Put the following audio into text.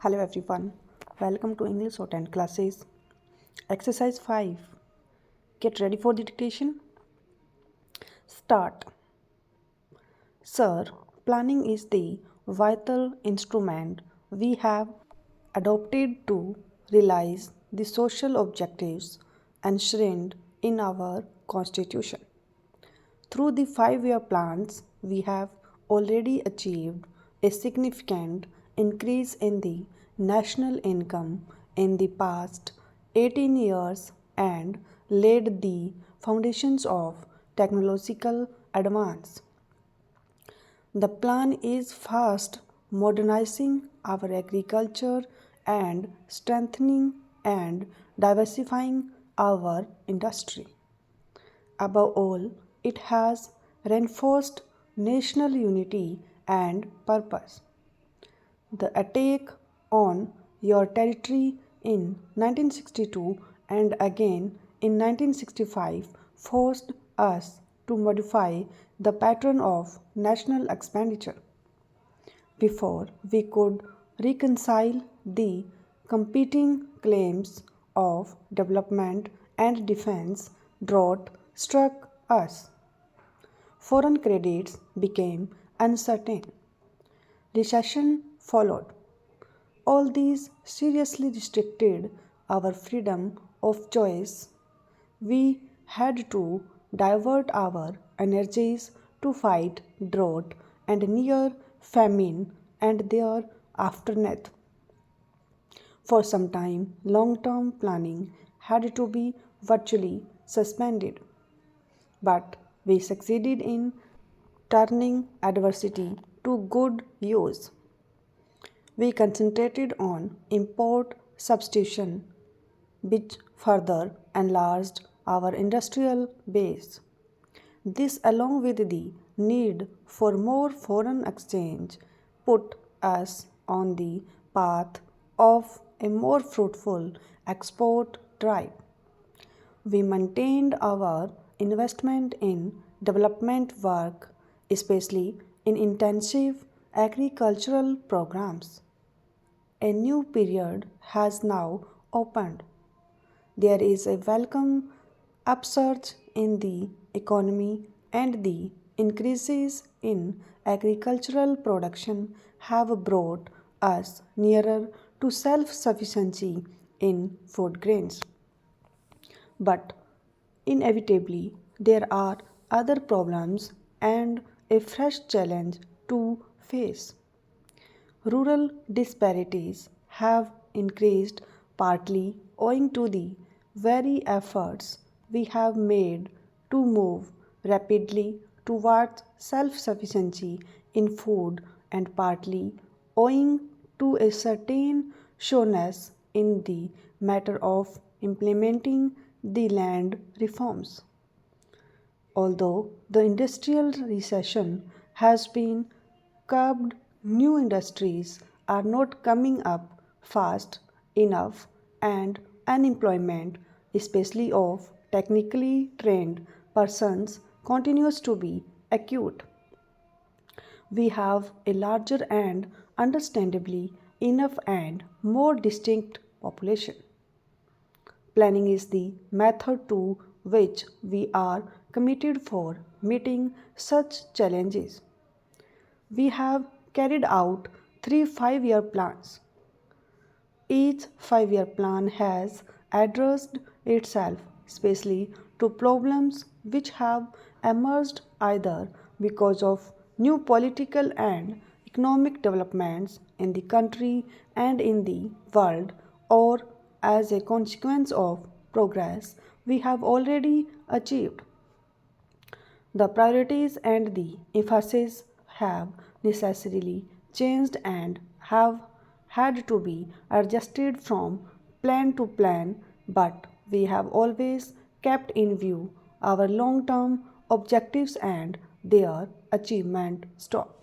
Hello everyone, welcome to English Shorthand classes. Exercise 5. Get ready for the dictation. Start. Sir, planning is the vital instrument we have adopted to realize the social objectives enshrined in our Constitution. Through the 5-year plans, we have already achieved a significant increase in the national income in the past 18 years and laid the foundations of technological advance. The plan is fast modernizing our agriculture and strengthening and diversifying our industry. Above all, it has reinforced national unity and purpose. The attack on your territory in 1962 and again in 1965 forced us to modify the pattern of national expenditure. Before we could reconcile the competing claims of development and defense, drought struck us. Foreign credits became uncertain. Recession followed. All these seriously restricted our freedom of choice. We had to divert our energies to fight drought and near famine and their aftermath. For some time, long term planning had to be virtually suspended. But we succeeded in turning adversity to good use. We concentrated on import substitution, which further enlarged our industrial base. This, along with the need for more foreign exchange, put us on the path of a more fruitful export drive. We maintained our investment in development work, especially in intensive agricultural programs. A new period has now opened. There is a welcome upsurge in the economy, and the increases in agricultural production have brought us nearer to self sufficiency in food grains. But inevitably, there are other problems and a fresh challenge to face. Rural disparities have increased partly owing to the very efforts we have made to move rapidly towards self sufficiency in food and partly owing to a certain slowness in the matter of implementing the land reforms. Although the industrial recession has been curbed, new industries are not coming up fast enough, and unemployment, especially of technically trained persons, continues to be acute. We have a larger and understandably enough and more distinct population. Planning is the method to which we are committed for meeting such challenges. We have carried out 3 5-year plans. Each 5-year plan has addressed itself especially to problems which have emerged either because of new political and economic developments in the country and in the world, or as a consequence of progress we have already achieved. The priorities and the emphasis have necessarily changed and have had to be adjusted from plan to plan, but we have always kept in view our long term objectives and their achievement. Stop.